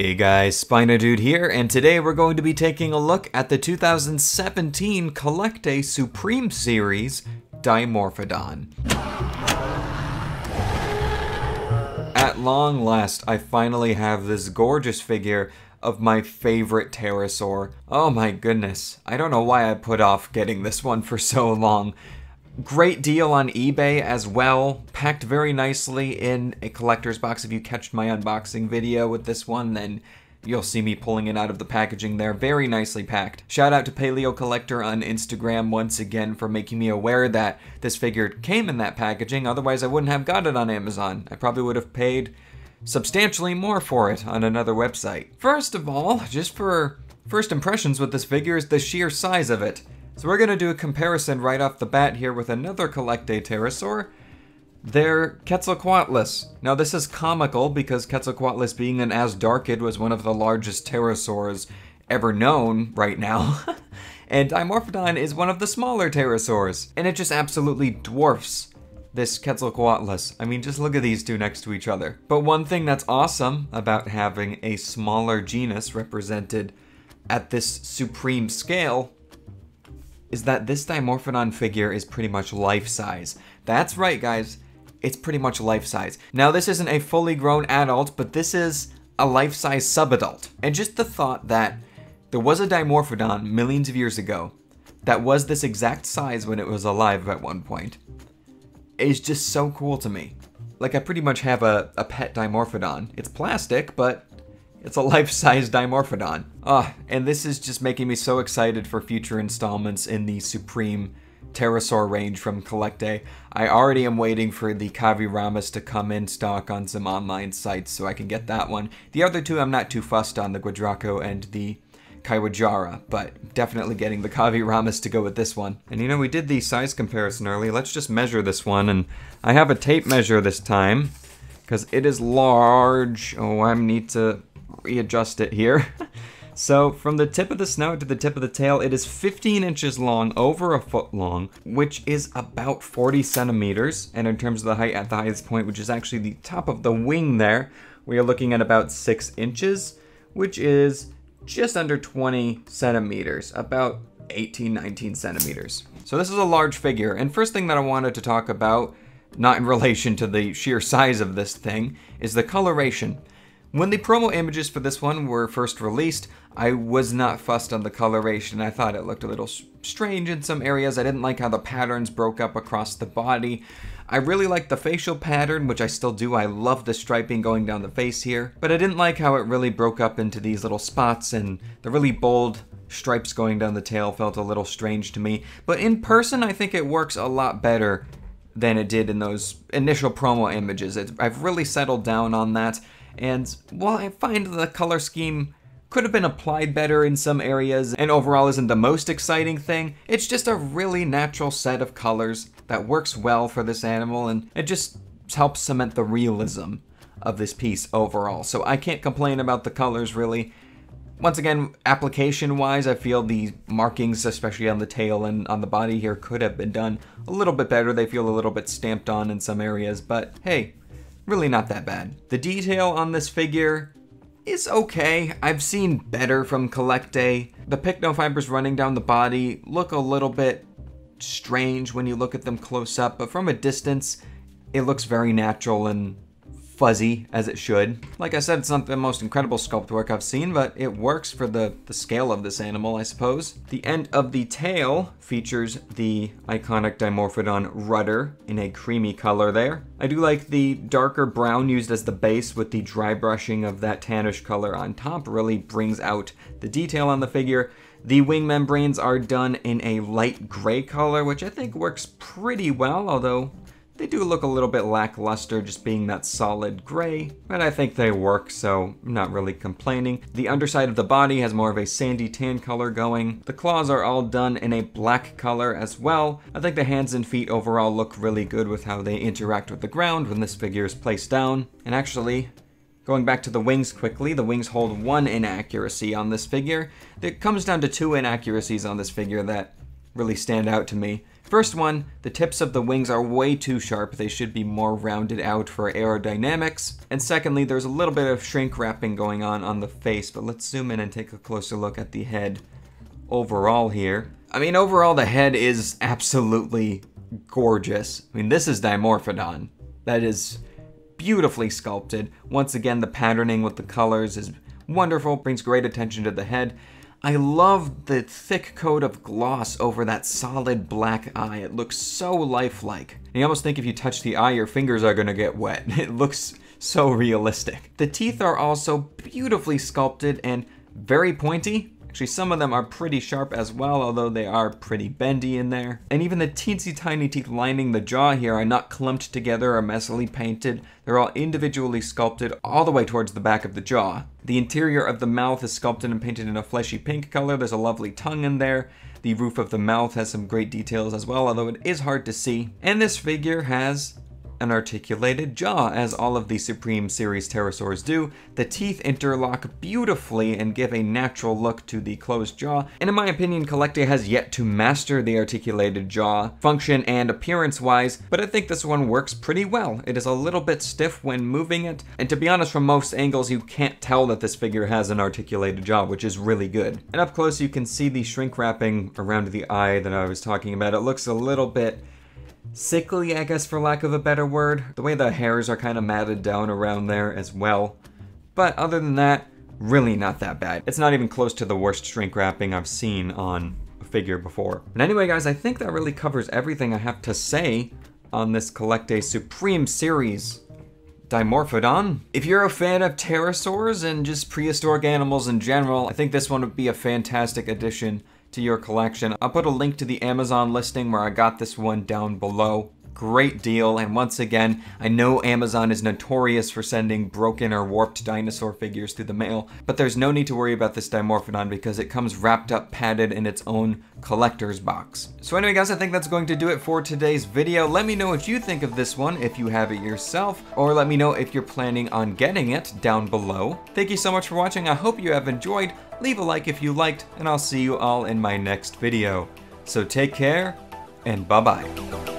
Hey guys, SpinoDude here, and today we're going to be taking a look at the 2017 CollectA Supreme Series Dimorphodon. At long last, I finally have this gorgeous figure of my favorite Pterosaur. Oh my goodness, I don't know why I put off getting this one for so long. Great deal on eBay as well, packed very nicely in a collector's box. If you catch my unboxing video with this one, then you'll see me pulling it out of the packaging there, very nicely packed. Shout out to Paleo Collector on Instagram once again for making me aware that this figure came in that packaging, otherwise I wouldn't have got it on Amazon. I probably would have paid substantially more for it on another website. First of all, just for first impressions with this figure is the sheer size of it. So we're going to do a comparison right off the bat here with another CollectA Pterosaur, their Quetzalcoatlus. Now this is comical because Quetzalcoatlus, being an Asdarchid, was one of the largest pterosaurs ever known right now. And Dimorphodon is one of the smaller pterosaurs, and it just absolutely dwarfs this Quetzalcoatlus. I mean, just look at these two next to each other. But one thing that's awesome about having a smaller genus represented at this supreme scale is that this Dimorphodon figure is pretty much life-size. That's right, guys. It's pretty much life-size. Now, this isn't a fully grown adult, but this is a life-size subadult. And just the thought that there was a Dimorphodon millions of years ago that was this exact size when it was alive at one point is just so cool to me. Like, I pretty much have a pet Dimorphodon. It's plastic, but it's a life-size Dimorphodon. And this is just making me so excited for future installments in the Supreme Pterosaur range from CollectA. I already am waiting for the Kaviramas to come in stock on some online sites so I can get that one. The other two I'm not too fussed on, the Guadraco and the Kaiwajara, but definitely getting the Kaviramas to go with this one. And you know, we did the size comparison earlier. Let's just measure this one, and I have a tape measure this time because it is large. Oh, I need to readjust it here. So from the tip of the snout to the tip of the tail, it is 15 inches long, over a foot long, which is about 40 centimeters. And in terms of the height at the highest point, which is actually the top of the wing there, we are looking at about 6 inches, which is just under 20 centimeters, about 18, 19 centimeters. So this is a large figure. And first thing that I wanted to talk about, not in relation to the sheer size of this thing, is the coloration. When the promo images for this one were first released, I was not fussed on the coloration. I thought it looked a little strange in some areas. I didn't like how the patterns broke up across the body. I really liked the facial pattern, which I still do. I love the striping going down the face here. But I didn't like how it really broke up into these little spots, and the really bold stripes going down the tail felt a little strange to me. But in person, I think it works a lot better than it did in those initial promo images. I've really settled down on that. And while I find the color scheme could have been applied better in some areas and overall isn't the most exciting thing, it's just a really natural set of colors that works well for this animal, and it just helps cement the realism of this piece overall. So I can't complain about the colors really. Once again, application-wise, I feel the markings, especially on the tail and on the body here, could have been done a little bit better. They feel a little bit stamped on in some areas, but hey, really not that bad. The detail on this figure is okay. I've seen better from CollectA. The pycnofibers running down the body look a little bit strange when you look at them close up, but from a distance, it looks very natural and fuzzy, as it should. Like I said, it's not the most incredible sculpt work I've seen, but it works for the scale of this animal, I suppose. The end of the tail features the iconic Dimorphodon rudder in a creamy color there. I do like the darker brown used as the base, with the dry brushing of that tannish color on top really brings out the detail on the figure. The wing membranes are done in a light gray color, which I think works pretty well, although they do look a little bit lackluster just being that solid gray, but I think they work, so I'm not really complaining. The underside of the body has more of a sandy tan color going. The claws are all done in a black color as well. I think the hands and feet overall look really good with how they interact with the ground when this figure is placed down. And actually, going back to the wings quickly, the wings hold one inaccuracy on this figure. It comes down to two inaccuracies on this figure that really stand out to me. First one, the tips of the wings are way too sharp. They should be more rounded out for aerodynamics. And secondly, there's a little bit of shrink wrapping going on the face, but let's zoom in and take a closer look at the head overall here. I mean, overall the head is absolutely gorgeous. I mean, this is Dimorphodon. That is beautifully sculpted. Once again, the patterning with the colors is wonderful, brings great attention to the head. I love the thick coat of gloss over that solid black eye. It looks so lifelike. You almost think if you touch the eye, your fingers are gonna get wet. It looks so realistic. The teeth are also beautifully sculpted and very pointy. Actually, some of them are pretty sharp as well, although they are pretty bendy in there. And even the teensy tiny teeth lining the jaw here are not clumped together or messily painted. They're all individually sculpted all the way towards the back of the jaw. The interior of the mouth is sculpted and painted in a fleshy pink color. There's a lovely tongue in there. The roof of the mouth has some great details as well, although it is hard to see. And this figure has an articulated jaw, as all of the Supreme Series pterosaurs do. The teeth interlock beautifully and give a natural look to the closed jaw, and in my opinion, CollectA has yet to master the articulated jaw, function and appearance-wise, but I think this one works pretty well. It is a little bit stiff when moving it, and to be honest, from most angles, you can't tell that this figure has an articulated jaw, which is really good. And up close, you can see the shrink wrapping around the eye that I was talking about. It looks a little bit sickly, I guess, for lack of a better word. The way the hairs are kind of matted down around there as well. But other than that, really not that bad. It's not even close to the worst shrink wrapping I've seen on a figure before. But anyway, guys, I think that really covers everything I have to say on this CollectA Supreme Series Dimorphodon. If you're a fan of pterosaurs and just prehistoric animals in general, I think this one would be a fantastic addition to your collection. I'll put a link to the Amazon listing where I got this one down below. Great deal, and once again, I know Amazon is notorious for sending broken or warped dinosaur figures through the mail, but there's no need to worry about this Dimorphodon because it comes wrapped up, padded in its own collector's box. So anyway, guys, I think that's going to do it for today's video. Let me know what you think of this one if you have it yourself, or let me know if you're planning on getting it down below. Thank you so much for watching. I hope you have enjoyed. Leave a like if you liked, and I'll see you all in my next video. So take care, and bye-bye.